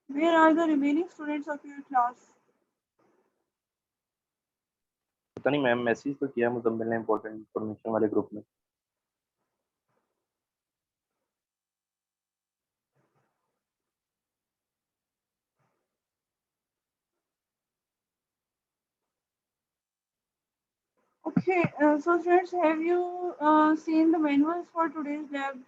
Where are the remaining students of your class? पता नहीं ma'am, message तो किया मुजम्मिल ने इम्पोर्टेंट इन्फॉर्मेशन वाले ग्रुप में। Okay, so friends, have you seen the manuals for today's lab?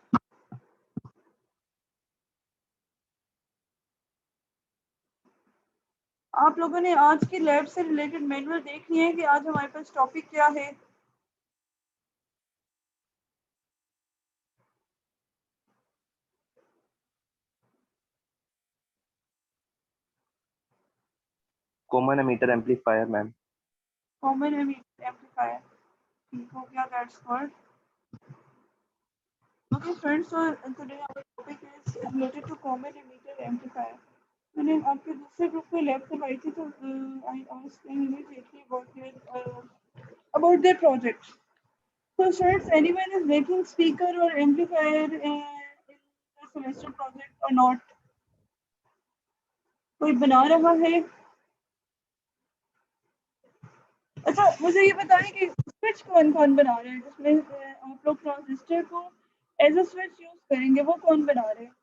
आप लोगों ने आज की लैब से रिलेटेड मैनुअल देख लिया है कि आज हमारे पास टॉपिक क्या है? Common emitter amplifier ma'am. Common amplifier, ठीक हो गया, that's good. Okay friends, so today our topic is related to common emitter amplifier. मैंने आपके दूसरे ग्रुप में लैब करवाई थी, तो I asked them immediately about their project. So friends, anyone is making speaker or amplifier in the semester project or not? कोई बना रहा है? अच्छा, मुझे ये बताएं कि स्विच कौन कौन बना रहे हैं, जिसमें आप लोग ट्रांजिस्टर को एज अ स्विच यूज करेंगे, वो कौन बना रहे हैं?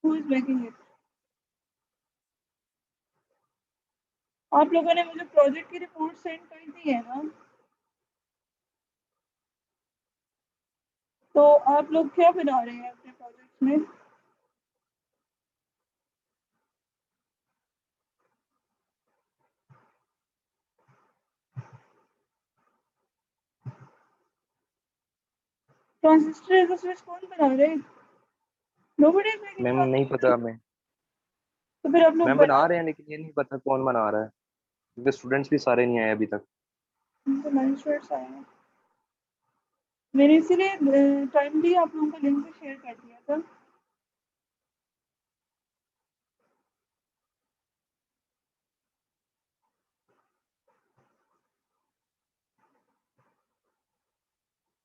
Who is making it? आप लोगों ने मुझे प्रोजेक्ट की रिपोर्ट सेंड कर दी है ना, तो आप लोग क्या बना रहे हैं अपने प्रोजेक्ट में? ट्रांजिस्टर एज अ स्विच कौन बना रहे हैं? Nobody is making. मैम नहीं पता हमें। तो फिर आप लोग मैम बना रहे हैं लेकिन ये नहीं पता कौन बना रहा है, क्योंकि स्टूडेंट्स भी सारे नहीं आए अभी तक। तो 9 स्टूडेंट्स आए हैं, मैंने इसीलिए टाइमली आप लोगों को लिंक से शेयर कर दिया था।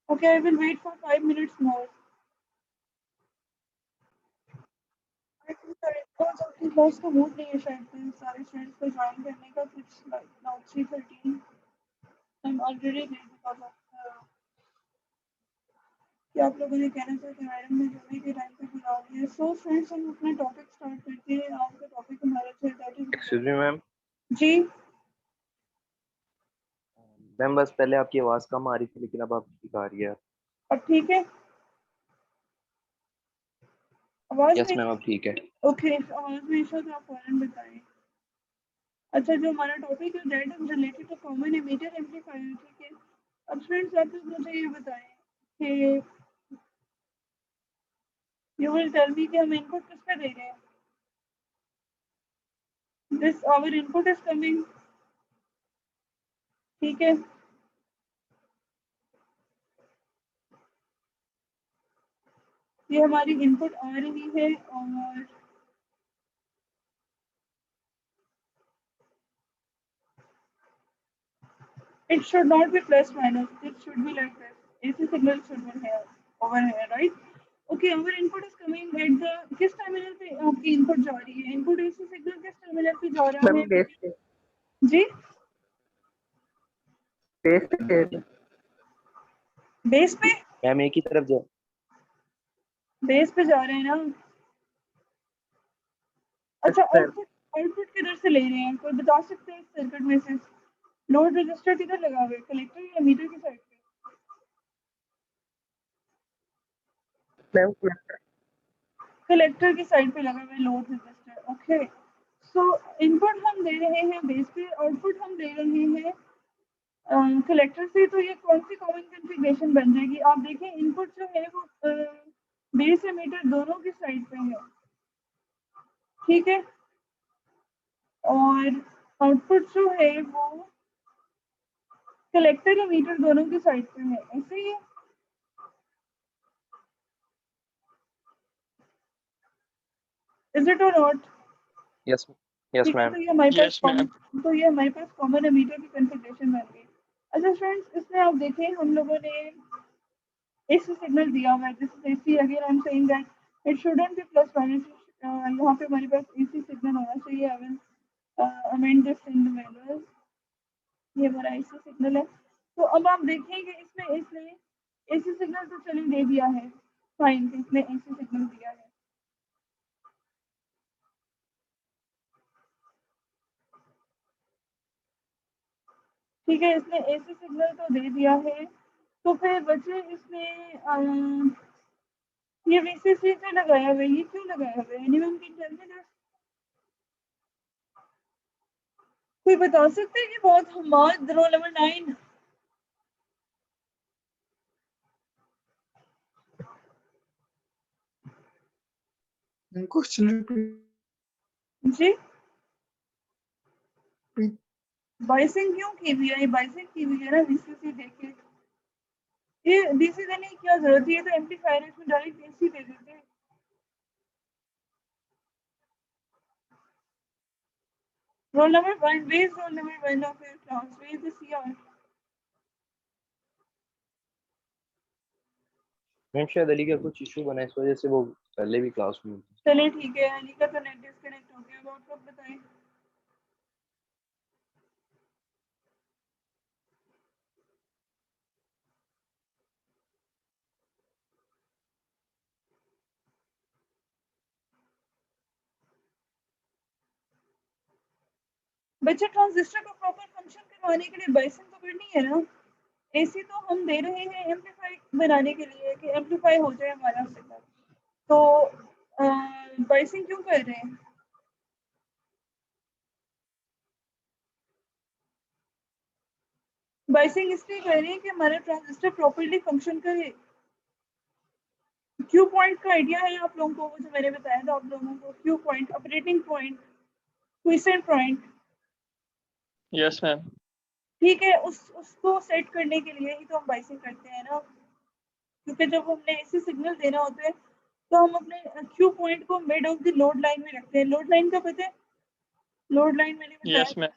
Okay, I will wait for 5 minutes more. I think सारे अपनी क्लास का मूड नहीं है शायद, सारे स्टूडेंट्स को ज्वाइन करने का। कुछ now 3:13, I am already late because of कि आप लोगों ने कहना था कि मैडम ने जुम्मे के टाइम पे बुला लिया। सो फ्रेंड्स, हम अपना टॉपिक स्टार्ट करते हैं। आज का टॉपिक हमारा है that excuse is. Me ma'am. जी मैम बस पहले आपकी आवाज़ कम आ रही थी, लेकिन अब आप ठीक आ रही है। अब ठीक है? आवाज यस में? मैम अब ठीक है। ओके, आवाज में इशू तो आप फौरन बताएं। अच्छा, जो हमारा टॉपिक है that is related to common emitter amplifier, ठीक है। अब फ्रेंड्स, आप लोग मुझे ये बताएं कि यू विल टेल मी कि हम इनपुट किस पे दे रहे हैं। This our input is coming, ठीक है। ये हमारी इनपुट आ रही है और it should not be plus minus, it should be like this. AC signal should be here, over here, right? Okay, our input is coming at the किस terminal पे आपकी इनपुट जा रही है? इनपुट एसी सिग्नल किस terminal पे जा रहा मैम है? बेस पे जी, बेस पे दे दो। बेस पे? मैम एक ही तरफ जा। बेस पे जा रहे हैं ना? अच्छा, सर आउटपुट आउटपुट किधर से ले रहे हैं, कोई बता सकते हैं? सर्किट में से लोड रजिस्टर किधर लगा हुआ है, कलेक्टर या मीटर की साइड पे? मैम कलेक्टर की साइड पे लगा हुआ है लोड रजिस्टर। ओके, सो इनपुट हम दे रहे हैं बेस पे, आउटपुट हम दे रहे हैं कलेक्टर से। तो ये कौन सी कॉमन कॉन्फ़िगरेशन बन जाएगी? आप देखें, इनपुट जो है वो बेस और मीटर दोनों की साइड पे है, ठीक है। और आउटपुट जो है वो कलेक्टर और मीटर दोनों की साइड पे है, ऐसे ही है। इज इट और नॉट? यस यस ठीक है, मैम। तो ये हमारे यस मैम। पास कॉमन एमीटर की कॉन्फ़िगरेशन बन गई। अच्छा फ्रेंड्स, इसमें आप देखें हम लोगों ने AC सिग्नल दिया हुआ है, this is AC। Again I am saying that it shouldn't be plus minus, यहाँ पे हमारे पास AC सिग्नल होना चाहिए। I will amend this in the manual. ये हमारा AC सिग्नल है। तो अब आप देखेंगे इसमें इसने AC सिग्नल तो चलिए दे दिया है, फाइन, इसने AC सिग्नल दिया है। ठीक है, इसने AC सिग्नल तो दे दिया है। तो फिर बच्चे इसमें ये VCC से लगाया हुआ है, ये क्यों लगाया हुआ है? Anyone can tell me that? कोई बता सकते हैं कि बहुत Hammad roll number 9? Question repeat. जी, बाइसिंग क्यों की हुई है? बाइसिंग की हुई है ना VCC देके। ये DC देने की क्या जरूरत है? ये तो एम्पलीफायर है, इसमें डायरेक्ट AC दे देते हैं। Roll number 1, where's roll number 1 of your class, where's the CR। Ma'am शायद अली का कुछ इशू बना है, इस वजह से वो पहले भी क्लास में थी। चलिए ठीक है, अली का तो नेट डिस्कनेक्ट हो गया। आप लोग बताएं। बच्चे ट्रांजिस्टर को प्रॉपर फंक्शन करवाने के लिए बाइसिंग तो करनी है ना। AC तो हम दे रहे हैं एम्पलीफाई बनाने के लिए कि एम्पलीफाई हो जाए हमारा सिग्नल। तो बाइसिंग क्यों कर रहे हैं? बाइसिंग इसलिए कर रहे हैं कि हमारा ट्रांजिस्टर प्रॉपर्ली फंक्शन करे। क्यू पॉइंट का आइडिया है आप लोगों को? वो जो मैंने बताया था आप लोगों को, Q point, operating point, quiescent point. Yes ma'am. ठीक है, उसको सेट करने के लिए ही तो हम बाइसिंग करते हैं ना। क्योंकि जब हमने ऐसे सिग्नल देना होता है तो हम अपने क्यू पॉइंट को mid of the load line में रखते हैं। लोड लाइन का पता है? लोड लाइन मैंने बताया। Yes ma'am.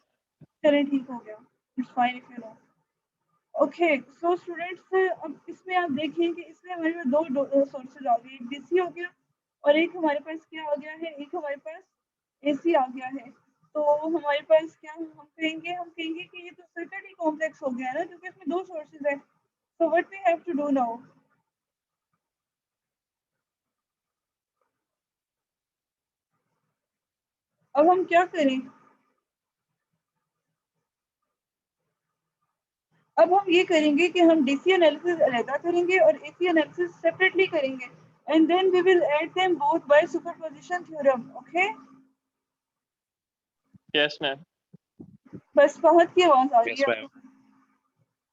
चलिए ठीक हो गया, it's fine if you know. Okay, so students, अब इसमें आप देखिए कि इसमें हमारे पास दो सोर्सेज आ गए, एक DC हो गया और एक हमारे पास क्या आ गया है, एक हमारे पास AC आ गया है। तो हमारे पास क्या हम कहेंगे कि ये तो सर्किट ही कॉम्प्लेक्स हो गया ना, क्योंकि इसमें दो सोर्सेज है। So what we have to do now? अब हम क्या करें? अब हम ये करेंगे कि हम DC एनालिसिस अलग करेंगे और AC एनालिसिस सेपरेटली करेंगे, and then we will add them both by superposition theorem. Okay, yes ma'am. बस फहद की आवाज आ रही यस है मैम। आपको?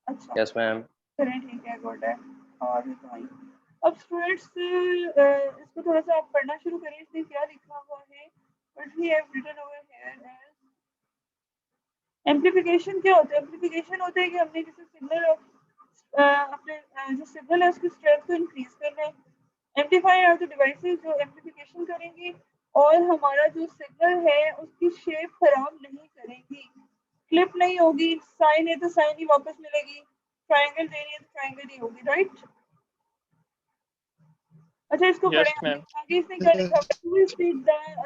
अच्छा, यस मैम। चलिए ठीक है, गुड है। और भी तो आई। अब स्टूडेंट्स इसको थोड़ा सा आप पढ़ना शुरू करें। इसमें क्या लिखा हुआ है? What we have written over here as amplification. क्या होता है? एम्प्लीफिकेशन होता है कि हमने किसी सिग्नल अपने जो सिग्नल है उसकी स्ट्रेंथ को इंक्रीज करना है। एम्पलीफायर आर द डिवाइसेस जो एम्प्लीफिकेशन करेंगी और हमारा जो सिग्नल है उसकी शेप खराब नहीं करेंगी, फ्लिप नहीं होगी। साइन है तो साइन ही वापस मिलेगी, ट्रायंगल दे रही है तो ट्रायंगल ही होगी, राइट? अच्छा, इसको पढ़े यस मैम। आगे इसने क्या लिखा?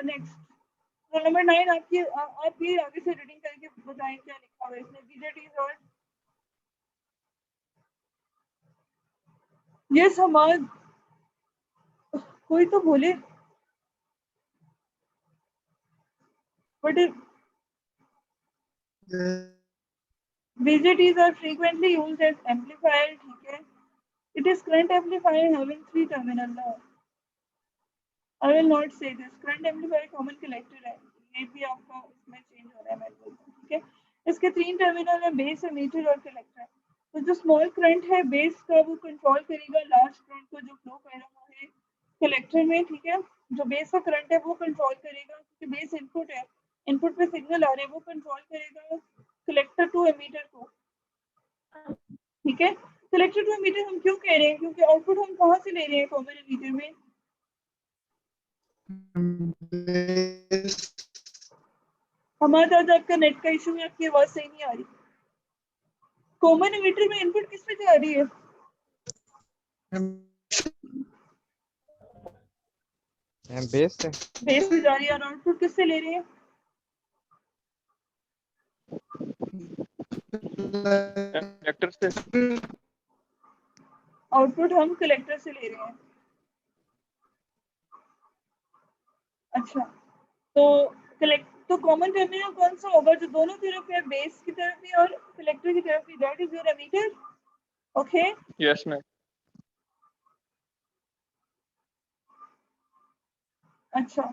नेक्स्ट रोल नंबर 9, आप ये आगे से रीडिंग करके बताएं क्या लिखा हुआ है इसमें। BJT और यस हमारे, कोई तो बोले। But BJTs are frequently used as amplifier, ठीक है? It is current amplifier having 3 terminal now. I will not say this. Current amplifier common collector है, ये भी आपका इसमें चेंज हो रहा है, मैं बोलता हूँ, ठीक है? इसके 3 टर्मिनल है, बेस, एमीटर और कलेक्टर। तो जो स्मॉल करंट है बेस का वो कंट्रोल करेगा लार्ज करंट को जो फ्लो कर रहा है कलेक्टर में, ठीक है? जो बेस का करंट है वो कंट्रोल करेगा, क्योंकि बेस इनपुट है, इनपुट पे सिग्नल आ रहे हैं, वो कंट्रोल करेगा कलेक्टर टू एमीटर को, ठीक है? कलेक्टर टू एमीटर हम क्यों कह रहे हैं? क्योंकि आउटपुट हम कहाँ से ले रहे हैं कॉमन एमीटर में? हमारे साथ आपका नेट का इशू है, आपकी आवाज सही नहीं आ रही। कॉमन एमीटर में इनपुट किस पे जा रही है? मैम बेस से बेस में जा रही है और आउटपुट किससे ले रहे हैं? कलेक्टर से। आउटपुट हम कलेक्टर से ले रहे हैं। अच्छा, तो कलेक्ट तो कॉमन टर्मिनल कौन सा होगा जो दोनों तरफ है, बेस की तरफ भी और कलेक्टर की तरफ भी? That is your emitter. Okay, yes ma'am. अच्छा,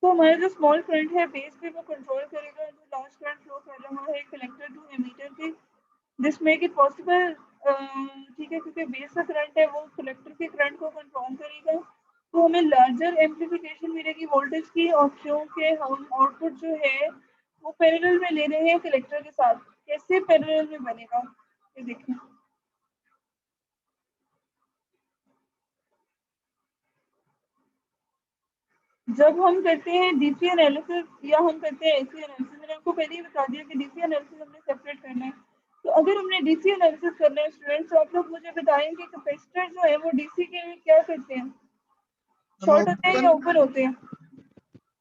तो हमारा जो स्मॉल करंट है बेस पे वो कंट्रोल करेगा जो लार्ज करंट फ्लो कर रहा है कलेक्टर टू एमीटर के। दिस मेक इट पॉसिबल, ठीक है, क्योंकि बेस का करंट है वो कलेक्टर के करंट को कंट्रोल करेगा, तो हमें लार्जर एम्पलीफिकेशन मिलेगी वोल्टेज की। और क्योंकि हम आउटपुट जो है वो पैरेलल में ले रहे हैं कलेक्टर के साथ। कैसे पैरेलल में बनेगा ये देखें। जब हम करते हैं डीसी एनालिसिस या हम करते हैं एसी एनालिसिस, मैंने आपको पहले ही बता दिया कि डीसी एनालिसिस हमने सेपरेट करना है। तो अगर हमने डीसी एनालिसिस करना है स्टूडेंट्स, तो आप लोग मुझे बताएं कि कैपेसिटर जो है वो डीसी के लिए क्या करते हैं? शॉर्ट होते हैं या ओपन होते हैं?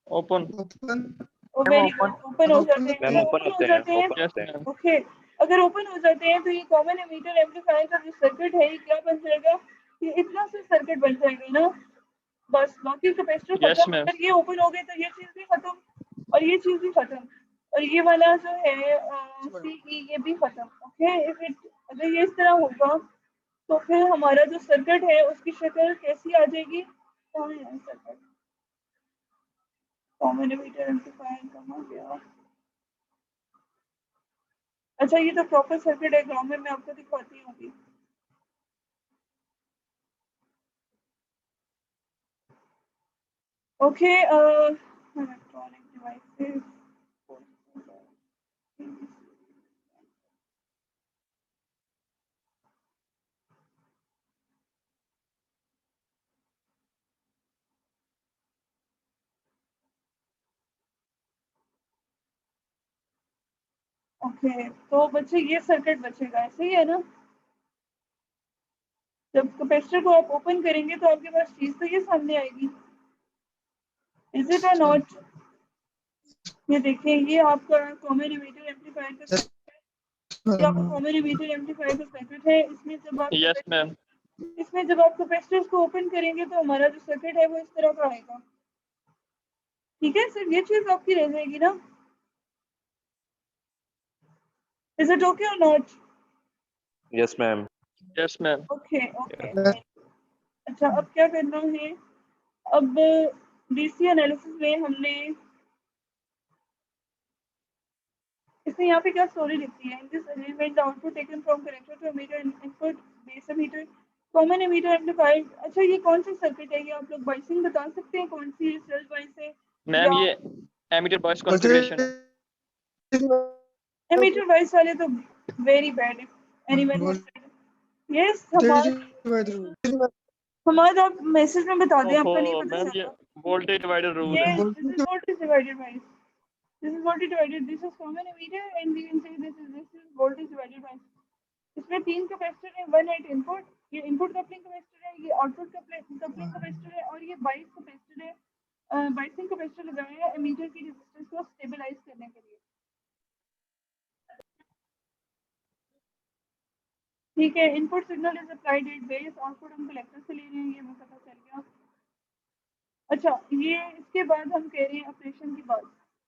ओपन। ओ वेरी गुड, ओपन हो जाते हैं। मैम तो ओपन ओपन हो होते हैं, जाते हैं, ओपन यस होते हैं। मैम। ओके, अगर ओपन हो जाते हैं तो ये कॉमन एमीटर एम्पलीफायर का जो सर्किट है ये क्या बन जाएगा? ये इतना सा सर्किट बन जाएगा ना, बस। बाकी कैपेसिटर यस खत्म। मैम। अगर ये ओपन हो गए तो ये चीज भी खत्म और ये चीज भी खत्म और ये वाला जो है सीई ये भी खत्म। ओके, इफ इट अगर ये इस तरह होगा तो फिर हमारा जो सर्किट है उसकी शक्ल कैसी आ जाएगी? कहाँ है सर्किट? कॉमन एमीटर एम्पलीफायर कहाँ गया? अच्छा, ये तो प्रॉपर सर्किट डायग्राम में मैं आपको दिखाती हूँ। Okay, electronic devices. ओके, तो बच्चे ये सर्किट बचेगा, ऐसे ही है ना? जब कैपेसिटर को आप ओपन करेंगे तो आपके पास चीज तो ये सामने आएगी। इज इट और नॉट? ये देखिए, ये आपका कॉमन एमिटर एम्पलीफायर का सर्किट है। ये आपका कॉमन एमिटर एम्पलीफायर का सर्किट है। Yes ma'am. इसमें जब आप कैपेसिटर्स को ओपन करेंगे तो हमारा जो सर्किट है वो इस तरह का आएगा। ठीक है, सिर्फ ये चीज आपकी रह जाएगी ना? इज इट ओके और not? Yes ma'am. Yes ma'am. Okay okay. अच्छा, अब क्या करना है? अब डीसी एनालिसिस में हमने इसमें यहाँ पे क्या स्टोरी लिखी है? In this arrangement the output taken from connector to emitter input base emitter common emitter amplifier. अच्छा, ये कौन सा सर्किट है? ये आप लोग बाइसिंग बता सकते हैं कौन सी सेल्फ बाइस है? मैम या ये एमीटर बॉयस कॉन्फ़िगरेशन है। एमीटर बाइस वाले तो वेरी बैड है। एनीवन यस, हमारा आप मैसेज में बता दें, आपका नहीं ओहो पता मैम, ये चलता। वोल्टेज डिवाइडर रूल है। Yes, this is voltage divided by. This is voltage divided. This is common emitter, and we can say this is voltage divided by. इसमें तीन कैपेसिटर है, वन एट इनपुट, ये input coupling capacitor है, ये output coupling capacitor है और ये बाइस कैपेसिटर है। बाइसिंग कैपेसिटर लगाया है एमीटर की रेजिस्टेंस को स्टेबलाइज करने के लिए। ठीक है, input signal is applied at base, output हम कलेक्टर से ले रहे हैं, ये हमें पता चल गया। अच्छा, ये इसके बाद हम कह रहे हैं ऑपरेशन की बात।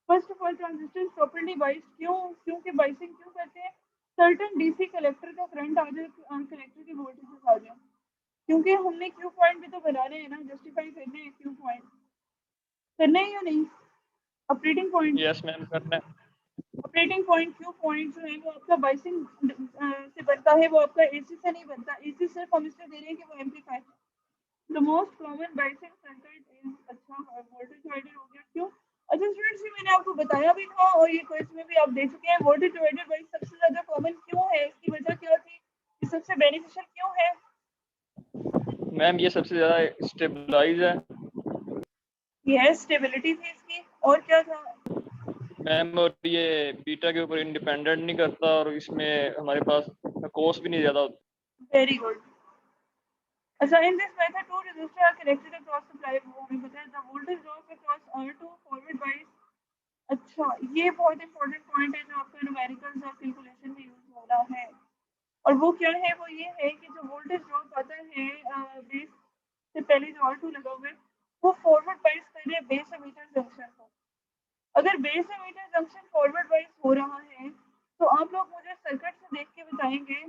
First of all, transistor properly biased क्योंकि बाइसिंग क्यों करते हैं? सर्टेन डीसी कलेक्टर का करंट आ जाए, कलेक्टर की वोल्टेजेस आ जाए, क्योंकि हमने क्यू पॉइंट भी तो बनाने हैं ना, जस्टिफाई करने हैं क्यू पॉइंट, करने हैं या नहीं? ऑपरेटिंग पॉइंट, यस मैम करना है। ऑपरेटिंग पॉइंट क्यू पॉइंट जो है वो आपका बाइसिंग से बनता है, वो आपका एसी से नहीं बनता। एसी सिर्फ हम इसलिए दे रहे हैं कि वो amplifier. The most common biasing circuit is, अच्छा, वोल्टेज डिवाइडर हो गया। क्यों? अच्छा स्टूडेंट्स, ये मैंने आपको बताया भी था और ये क्विज में भी आप दे चुके हैं। वोल्टेज डिवाइडर बाइस सबसे ज्यादा कॉमन क्यों है? इसकी वजह क्या थी? ये सबसे बेनिफिशियल क्यों है? मैम ये सबसे ज्यादा स्टेबलाइज है। ये स्टेबिलिटी थी इसकी, और क्या था? मैम और ये बीटा के ऊपर इंडिपेंडेंट नहीं करता और इसमें हमारे पास कॉस्ट भी नहीं ज्यादा होता। Very good. अच्छा, in this method two resistors are connected across supply, वो हमें पता है, the voltage drop across R2 forward bias। अच्छा, ये बहुत इंपॉर्टेंट पॉइंट है जो आपका न्यूमेरिकल्स और कैलकुलेशन में यूज हो रहा है, और वो क्या है, वो ये है कि जो वोल्टेज ड्रॉप आता है बेस से पहले जो R2 लगा हुआ है, वो फॉरवर्ड बाइस कर रहे हैं बेस एमीटर जंक्शन को। अगर बेस एमीटर जंक्शन फॉरवर्ड बाइस हो रहा है तो आप लोग मुझे सर्किट से देख के बताएंगे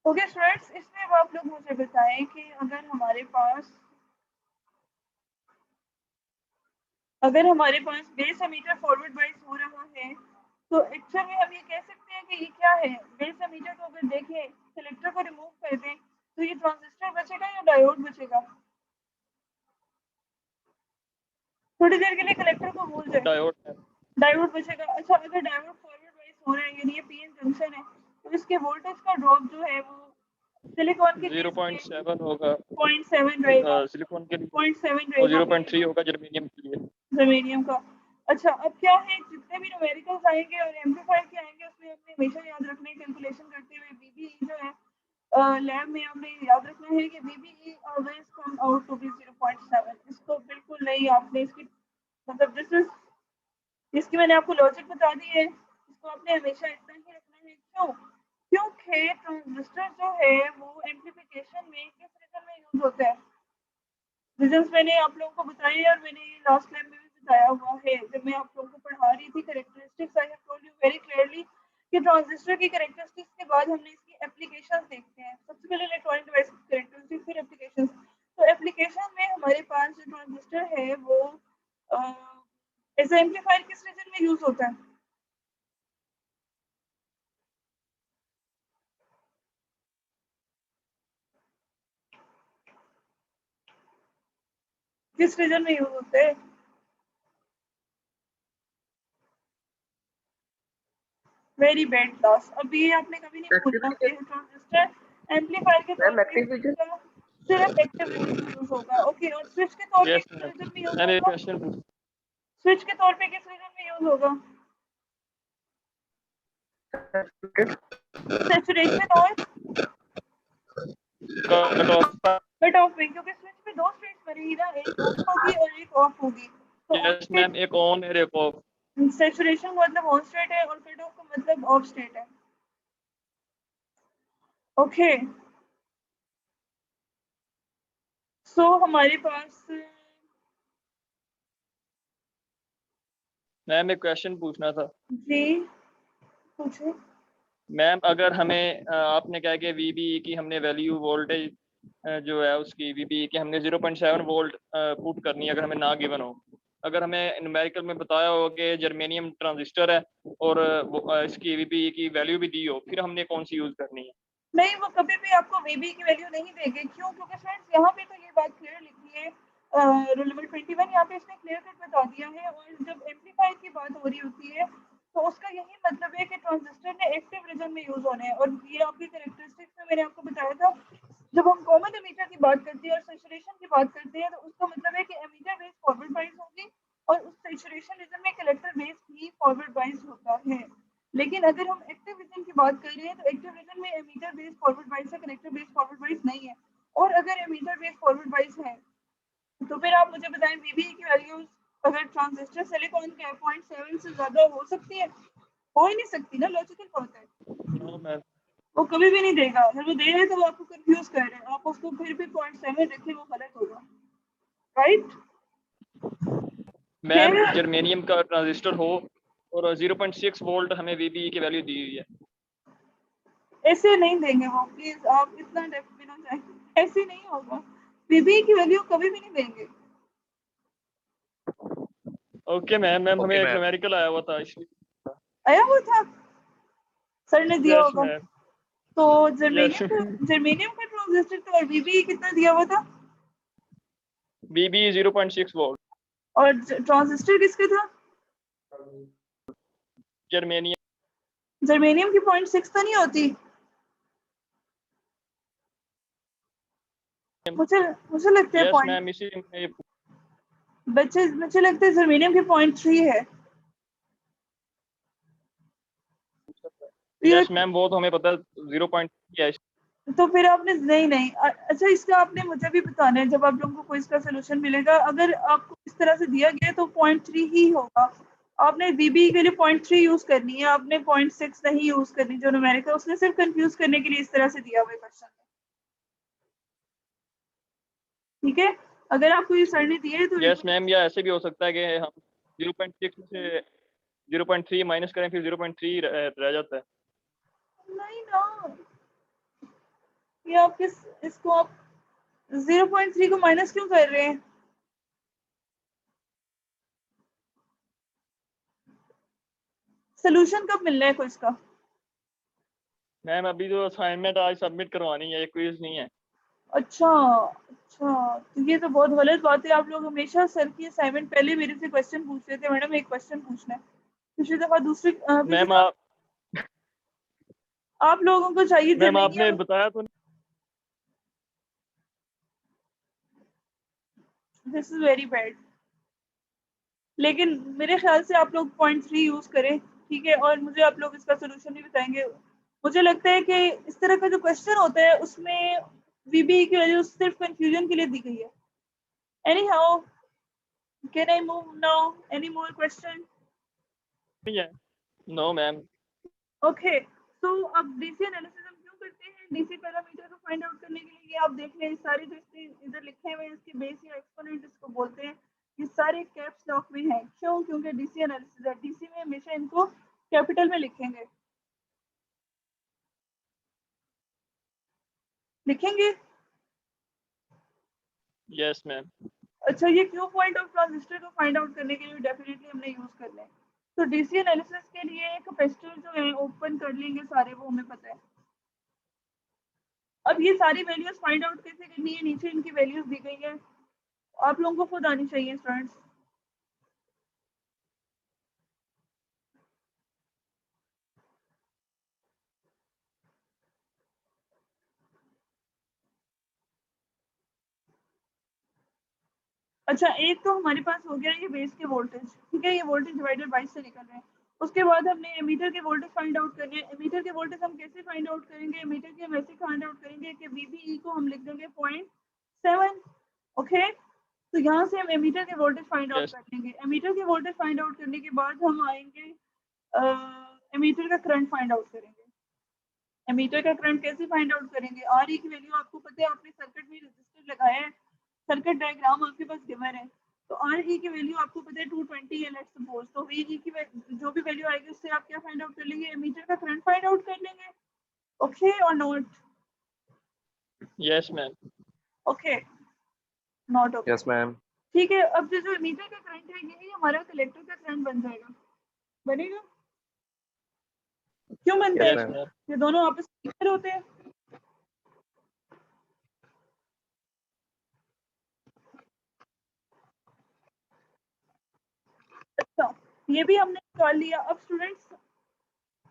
ओके स्टूडेंट्स, इसमें अब आप लोग मुझे बताएं कि अगर हमारे पास बेस एमीटर फॉरवर्ड बाइस हो रहा है तो एक्चुअल में हम ये कह सकते हैं कि ये क्या है। बेस एमीटर को अगर देखें, सेलेक्टर को रिमूव कर दें तो ये ट्रांजिस्टर बचेगा या डायोड बचेगा? थोड़ी देर के लिए कलेक्टर को भूल जाए, डायोड बचेगा। अच्छा, अगर डायोड फॉरवर्ड वाइज हो रहा है यानी ये पीएन जंक्शन है तो इसके वोल्टेज का ड्रॉप जो है वो सिलिकॉन के 0.7 होगा, 0.7 रहेगा, सिलिकॉन के लिए 0.7 और रहेगा, 0.3 होगा जर्मेनियम के लिए। जर्मेनियम का। अच्छा, अब क्या है, जितने भी न्यूमेरिकल्स आएंगे और एम्पलीफायर के आएंगे उसमें अपने हमेशा याद रखना है, कैलकुलेशन करते हुए बीबीई जो है लैब में आपने याद रखना है कि VBE always come out to be 0.7। इसको बिल्कुल नहीं, आपने इसकी मतलब दिस इज, इसकी मैंने आपको लॉजिक बता दी है, इसको आपने हमेशा इतना ही रखना है। क्यों? क्योंकि ट्रांजिस्टर जो है वो एम्प्लीफिकेशन में किस रीजन में यूज होता है? रीजंस मैंने आप लोगों को बताए और मैंने लास्ट टाइम में भी बताया हुआ है जब मैं आप लोगों को पढ़ा रही थी characteristics. I have told you very clearly कि ट्रांजिस्टर की कैरेक्टरिस्टिक्स के बाद हमने इसकी एप्लीकेशंस देखते हैं। सबसे पहले इलेक्ट्रॉनिक डिवाइस की कैरेक्टरिस्टिक्स, फिर एप्लीकेशंस। तो एप्लीकेशन में हमारे पास जो ट्रांजिस्टर है वो एज एम्पलीफायर किस रीजन में यूज होता है? किस रीजन में यूज होता है? Very bad class. अब ये आपने कभी नहीं भूलना कि ट्रांजिस्टर एम्पलीफायर के तौर पे सिर्फ एक्टिव रीजन में यूज होगा। ओके, और स्विच के तौर पे किस रीजन में यूज होगा? स्विच के तौर पे किस रीजन में यूज होगा? सैचुरेशन और कट ऑफ में, क्योंकि स्विच में दो स्टेट्स बनेगी ना, एक ऑन होगी और एक ऑफ होगी। तो यस मैम, एक ऑन और एक ऑफ। सैचुरेशन का मतलब ऑन स्टेट है और कट ऑफ का मतलब ऑफ स्टेट है। ओके, सो हमारे पास मैम एक क्वेश्चन पूछना था। जी पूछो। मैम अगर हमें आपने कहा कि वीबी की हमने वैल्यू वोल्टेज जो है उसकी वीबी की हमने 0.7 वोल्ट पुट करनी है अगर हमें ना गिवन हो, अगर हमें न्यूमेरिकल में बताया हो कि जर्मेनियम ट्रांजिस्टर है और इसकी वीबी की वैल्यू भी दी हो, फिर हमने कौन सी यूज करनी है? नहीं, वो कभी भी आपको वीबी की वैल्यू नहीं देंगे। क्यों? क्योंकि फ्रेंड्स यहाँ पे तो ये बात क्लियर लिखी है, रूल नंबर 21 यहाँ पे इसने क्लियर कट बता दिया है। और जब एम्पलीफायर की बात हो रही होती है तो उसका यही मतलब है कि ट्रांजिस्टर ने एक्टिव रीजन में यूज होने हैं। और ये आपकी कैरेक्टरिस्टिक्स में मैंने आपको बताया था, जब हम कॉमन एमीटर की बात करते हैं और सैचुरेशन की बात करते हैं तो उसका मतलब है कि एमीटर बेस फॉरवर्ड बाइस होगी और उस सैचुरेशन रीजन में कलेक्टर बेस भी फॉरवर्ड बाइस होता है। लेकिन अगर हम एक्टिव रीजन की बात कर रहे हैं तो एक्टिव रीजन में एमीटर बेस फॉरवर्ड बाइस है, कलेक्टर बेस फॉरवर्ड बाइस नहीं है। और अगर एमीटर बेस फॉरवर्ड बाइस है तो फिर आप मुझे बताएं वीबी की वैल्यूज अगर ट्रांजिस्टर सिलिकॉन के 0.7 से ज्यादा हो सकती है? हो ही नहीं सकती ना, लॉजिकल बात है। नो मैम, वो कभी भी नहीं देगा। अगर वो दे रहे हैं तो वो आपको कंफ्यूज कर रहे हैं, आप उसको फिर भी 0.7 रखें, वो गलत होगा, राइट? मैम जर्मेनियम का ट्रांजिस्टर हो और 0.6 वोल्ट हमें वीबी की वैल्यू दी हुई है, ऐसे नहीं देंगे वो, प्लीज आप इतना डेप्थ में ना जाएं, ऐसे नहीं होगा। वीबी की वैल्यू कभी भी नहीं देंगे। Okay ma'am. मैम हमें Okay, एक ma'am. न्यूमेरिकल आया हुआ था इसलिए। आया हुआ था, सर ने दिया यस होगा। मैम, तो यस जर्मेनियम का ट्रांजिस्टर तो और वीबी कितना दिया हुआ था? वीबी 0.6 वोल्ट, और ट्रांजिस्टर किसका था? जर्मेनियम। जर्मेनियम की 0.6 तो नहीं होती? मुझे मुझे लगता है यस पॉइंट, मैम, इसी में मुझे लगता है जर्मेनियम की 0.3 है। यस मैम, वो तो हमें पता है 0.3 है। तो फिर आपने नहीं नहीं अच्छा, इसका आपने मुझे भी बताना है जब आप लोगों को इसका सोल्यूशन मिलेगा। अगर आपको इस तरह से दिया गया तो 0.3 ही होगा। आपने बीबी के लिए 0.3 यूज करनी है, आपने 0.6 नहीं यूज करनी। जो न्यूमेरिकल उसने सिर्फ कंफ्यूज करने के लिए इस तरह से दिया हुआ है क्वेश्चन में, ठीक है? अगर आपको ये सर ने दिया है तो यस मैम, या ऐसे भी हो सकता है कि हम 0.6 से 0.3 माइनस करें, फिर 0.3 रह जाता है। नहीं ना, ये आप इसको आप 0.3 को माइनस क्यों कर रहे हैं? सोल्यूशन कब मिलना है कोई इसका? मैम अभी तो असाइनमेंट आज सबमिट करवानी है, क्विज नहीं है। अच्छा अच्छा, तो ये तो बहुत गलत बात है। आप लोग हमेशा सर की असाइनमेंट पहले मेरे से क्वेश्चन पूछते थे, मैडम एक क्वेश्चन पूछना है, पिछली दफा दूसरी पिछली मैम दफा आप लोगों को चाहिए मैम आपने जर्मेनियम। बताया तो दिस इज वेरी बैड। लेकिन मेरे ख्याल से आप लोग 0.3 यूज करें, ठीक है? और मुझे आप लोग इसका सोल्यूशन भी बताएंगे। मुझे लगता है कि इस तरह का जो क्वेश्चन होता है उसमें वीबी की वैल्यू सिर्फ कंफ्यूजन के लिए दी गई है। Any how, can I move now? Any more question? नहीं है। No ma'am. ओके, तो अब डीसी एनालिसिस हम क्यों करते हैं? डीसी पैरामीटर को फाइंड आउट करने के लिए। ये आप देख लें, सारे जो इधर लिखे हुए हैं इसके बेस या एक्सपोनेंट इसको बोलते हैं, ये सारे कैप्स लॉक में है। क्यों? क्योंकि डीसी एनालिसिस है, डीसी में हमेशा इनको कैपिटल में लिखेंगे। लिखेंगे? Yes ma'am. अच्छा, ये क्यू पॉइंट ऑफ ट्रांजिस्टर को फाइंड आउट करने के लिए डेफिनेटली हमने यूज करना है। तो डीसी एनालिसिस के लिए कैपेसिटर जो है ओपन कर लेंगे सारे, वो हमें पता है। अब ये सारी वैल्यूज फाइंड आउट कैसे करनी है? नीचे इनकी वैल्यूज दी गई है, आप लोगों को खुद आनी चाहिए स्टूडेंट्स। अच्छा, एक तो हमारे पास हो गया ये बेस के वोल्टेज, ठीक है? ये वोल्टेज डिवाइडेड बाई से निकल रहे हैं। उसके बाद हमने एमीटर के वोल्टेज फाइंड आउट करने हैं। एमीटर के वोल्टेज हम कैसे फाइंड आउट करेंगे? एमीटर के हम ऐसे फाइंड आउट करेंगे कि VBE को हम लिख देंगे 0.7। ओके, तो यहाँ से हम एमीटर के वोल्टेज फाइंड आउट यस कर लेंगे। एमीटर के वोल्टेज फाइंड आउट करने के बाद हम आएंगे एमीटर का करंट फाइंड आउट करेंगे। एमीटर का करंट कैसे फाइंड आउट करेंगे? RE की वैल्यू आपको पता है, आपने सर्किट में रजिस्टर लगाया है, सर्किट डायग्राम आपके पास गिवन है। तो RE की वैल्यू आपको पता है 220 है लेट्स सपोज। तो VE की जो भी वैल्यू आएगी उससे आप क्या फाइंड आउट कर लेंगे? एमीटर का करंट फाइंड आउट कर लेंगे। ओके और not? Yes ma'am. Okay, not okay. Yes ma'am. ठीक है, अब जो एमीटर का करंट है यही हमारा कलेक्टर का करंट बन जाएगा। बनेगा? क्यों बनता यस है? Yes ma'am. मैम। ये दोनों आपस में इक्वल होते हैं। अच्छा, ये भी हमने निकाल लिया। अब स्टूडेंट्स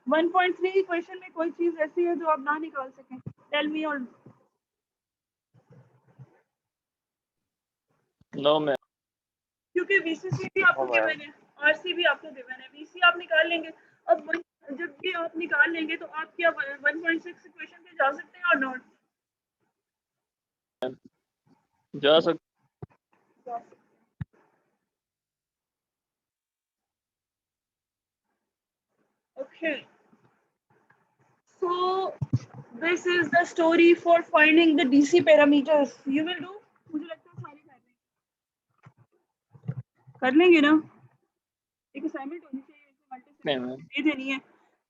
1.3 क्वेश्चन में कोई चीज ऐसी है जो आप ना निकाल सकें? Tell me. और नो मैम। क्योंकि VCC भी आपको गिवन है, RC भी आपको गिवन है, VC आप निकाल लेंगे। अब जब भी आप निकाल लेंगे तो आप क्या 1.6 क्वेश्चन पे जा सकते हैं और नॉट? जा सकते। Okay, so this is the story for finding the DC parameters. You will do? मुझे लगता है सारे कर लेंगे ना? एक असाइनमेंट होनी चाहिए, नहीं मल्टी मैम। दे देनी है।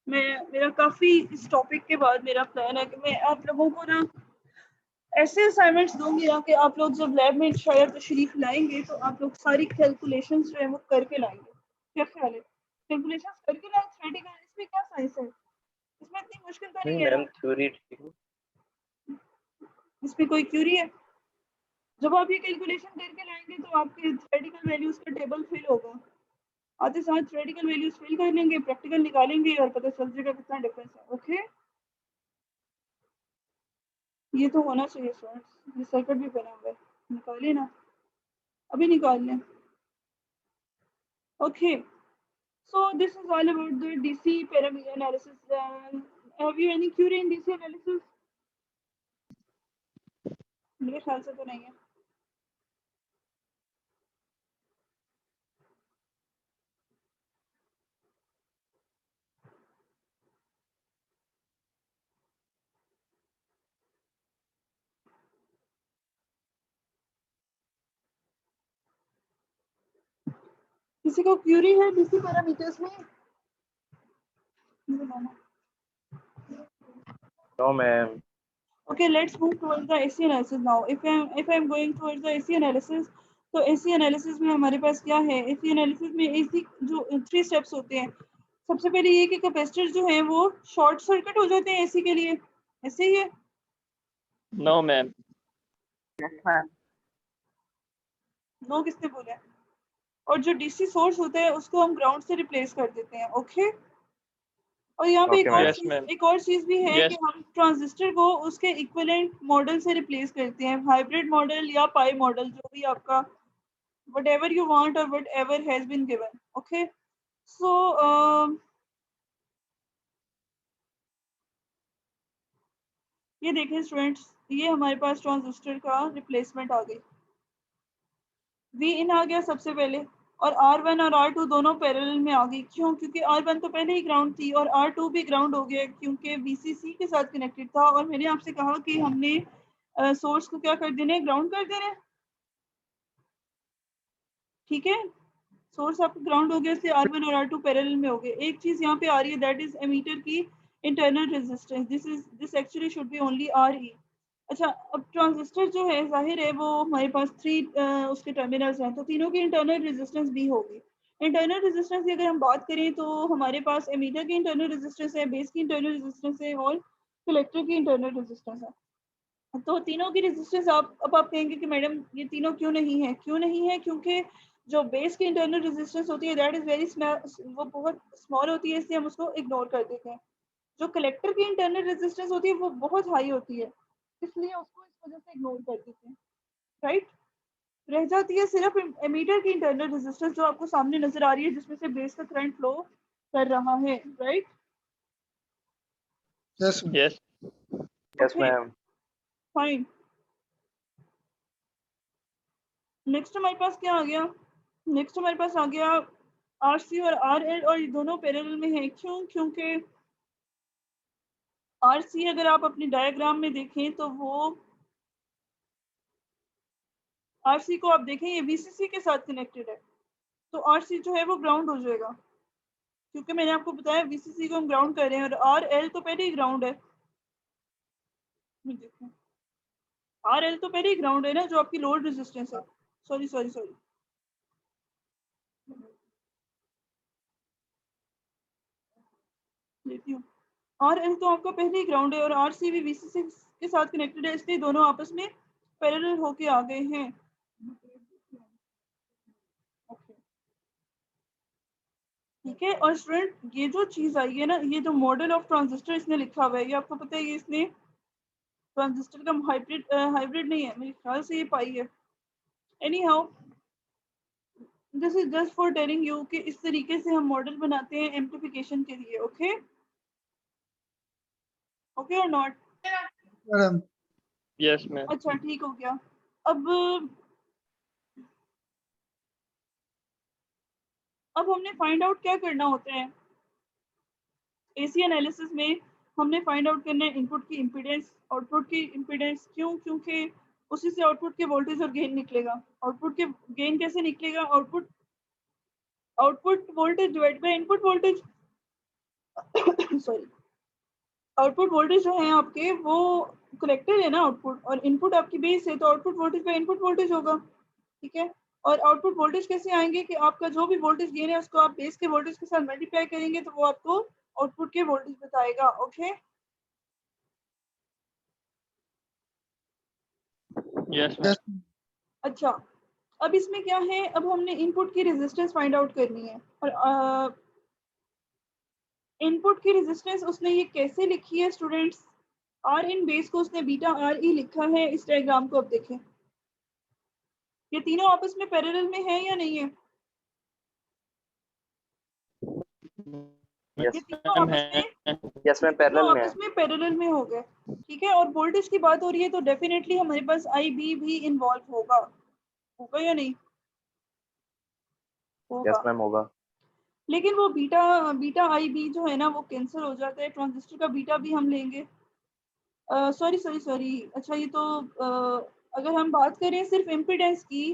मेरा काफी इस टॉपिक के बाद मेरा प्लान है कि मैं आप लोगों को ना ऐसे असाइनमेंट्स दूंगी ना कि आप लोग जब लैब में शायद तशरीफ लाएंगे तो आप लोग सारी कैलकुलेशंस जो है वो करके लाएंगे। क्या ख्याल है? कैलकुलेशंस करके लाएं थ्योरेटिकल, इसमें क्या साइंस है? इसमें इतनी मुश्किल तो नहीं नहीं है मैम, ना? थ्योरी ठीक है। इसमें कोई क्यूरी है? जब आप ये कैलकुलेशन करके लाएंगे तो आपके थ्योरेटिकल वैल्यूज का टेबल फिल होगा। आते साथ थ्योरेटिकल वैल्यूज फिल कर लेंगे, प्रैक्टिकल निकालेंगे और पता चल जाएगा कितना डिफरेंस है। ओके, ये तो होना चाहिए स्टूडेंट्स, ये सर्किट भी बना हुआ है, निकालिए ना, अभी निकाल लें। Okay, so this is all about the DC parameter analysis. Have you any query in DC analysis? मेरे ख्याल से तो नहीं है। किसी को क्यूरी है डीसी पैरामीटर्स में? No ma'am. Okay, let's move towards the AC analysis now. If I'm going towards the AC analysis, तो AC analysis में हमारे पास क्या है? AC analysis में AC जो 3 steps होते हैं। सबसे पहले ये कि कैपेसिटर जो है वो शॉर्ट सर्किट हो जाते हैं AC के लिए, ऐसे ही है? No ma'am. Yes, ma'am. No किसने बोला? और जो डीसी सोर्स होता है उसको हम ग्राउंड से रिप्लेस कर देते हैं। ओके, और यहाँ पे Okay, ma'am. एक और चीज भी है Yes. कि हम ट्रांजिस्टर को उसके इक्विवेलेंट मॉडल से रिप्लेस करते हैं, हाइब्रिड मॉडल या पाई मॉडल, जो भी आपका whatever you want or whatever has been given. Okay, so ये देखें स्टूडेंट्स, ये हमारे पास ट्रांजिस्टर का रिप्लेसमेंट आ गई। वी इन आ गया सबसे पहले, और R1 और R2 दोनों पैरेलल में आ गई। क्यों? क्योंकि R1 तो पहले ही ग्राउंड थी और R2 भी ग्राउंड हो गया क्योंकि VCC के साथ कनेक्टेड था। और मैंने आपसे कहा कि हमने सोर्स को क्या कर देना है, ग्राउंड कर देना है। ठीक है, सोर्स आपका ग्राउंड हो गया, इसलिए R1 और R2 पैरेलल में हो गए। एक चीज यहाँ पे आ रही है, दैट इज एमीटर की internal resistance. This actually should be only RE। अच्छा, अब ट्रांजिस्टर जो है जाहिर है वो हमारे पास 3 उसके टर्मिनल्स हैं, तो तीनों की इंटरनल रेजिस्टेंस भी होगी। इंटरनल रेजिस्टेंस की अगर हम बात करें तो हमारे पास एमीटर की इंटरनल रेजिस्टेंस है, बेस की इंटरनल रेजिस्टेंस है और कलेक्टर की इंटरनल रेजिस्टेंस है। तो तीनों की रेजिस्टेंस अब आप कहेंगे कि मैडम ये तीनों क्यों नहीं है? क्यों नहीं है? क्योंकि जो बेस की इंटरनल रेजिस्टेंस होती है दैट इज वेरी स्मॉल, वो बहुत स्मॉल होती है, इसलिए हम उसको इग्नोर कर देते हैं। जो कलेक्टर की इंटरनल रेजिस्टेंस होती है वो बहुत हाई होती है, इसलिए उसको इस वजह से इग्नोर कर देते हैं। राइट, रह जाती है सिर्फ एमीटर की इंटरनल रेजिस्टेंस जो आपको सामने नजर आ रही है, जिसमें से बेस का करंट फ्लो कर रहा है। Right, Yes. Yes. Yes, ma'am. Fine. Next हमारे पास क्या आ गया? नेक्स्ट हमारे पास आ गया RC और RL, और ये दोनों पैरेलल में है। क्यों? क्योंकि RC अगर आप अपनी डायग्राम में देखें तो वो RC को आप देखें, ये VCC के साथ कनेक्टेड है, तो RC जो है वो ग्राउंड हो जाएगा, क्योंकि मैंने आपको बताया VCC को हम ग्राउंड कर रहे हैं और RL तो पहले ही ग्राउंड है। देखो, RL तो पहले ही ग्राउंड है ना, जो आपकी लोड रेजिस्टेंस है। सॉरी लेती हूँ। RL तो आपका पहले ही ग्राउंड है और RC भी VCC के साथ कनेक्टेड है, इसलिए दोनों आपस में पैरेलल होके आ गए हैं। ठीक है, और स्टूडेंट ये जो चीज आई है ना, ये जो मॉडल ऑफ ट्रांजिस्टर इसने लिखा हुआ है, ये आपको पता है ये इसने ट्रांजिस्टर का हाइब्रिड नहीं है, मेरे ख्याल से ये पाई है। Any how, this is just for telling you कि इस तरीके से हम मॉडल बनाते हैं एम्प्लीफिकेशन के लिए। ओके, ओके और नॉट? Madam. Yes, ma'am. अच्छा, ठीक हो गया। अब हमने फाइंड आउट क्या करना होता है एसी एनालिसिस में? हमने फाइंड आउट करना है इनपुट की इम्पीडेंस, आउटपुट की इम्पीडेंस। क्यों? क्योंकि उसी से आउटपुट के वोल्टेज और गेन निकलेगा। आउटपुट के गेन कैसे निकलेगा? Output voltage divide by input voltage. Sorry, output voltage जो है आपके वो कलेक्टर है ना आउटपुट, और इनपुट आपकी बेस है, तो output voltage by input voltage होगा। ठीक है, और आउटपुट वोल्टेज कैसे आएंगे कि आपका जो भी वोल्टेज गेन है उसको आप बेस के वोल्टेज के साथ मल्टीप्लाई करेंगे तो वो आपको आउटपुट के वोल्टेज बताएगा। Okay, Yes, ma'am. Yes. अच्छा, अब इसमें क्या है, अब हमने इनपुट की रेजिस्टेंस फाइंड आउट करनी है, और इनपुट की रेजिस्टेंस उसने ये कैसे लिखी है स्टूडेंट्स, आर इन बेस को उसने बीटा आर ई लिखा है। इस डायग्राम को अब देखें, ये तीनों आपस में पैरेलल में है या नहीं है? ये यस तीनों आपस में यस मैम पैरेलल में है। आपस में पैरेलल में हो गए, ठीक है। और वोल्टेज की बात हो रही है तो डेफिनेटली हमारे पास आई बी भी इन्वॉल्व होगा, होगा या नहीं होगा? यस मैम होगा। लेकिन वो बीटा बीटा आई बी जो है ना वो कैंसिल हो जाता है, ट्रांजिस्टर का बीटा भी हम लेंगे। सॉरी, अच्छा ये तो अगर हम बात करें सिर्फ इम्पीडेंस की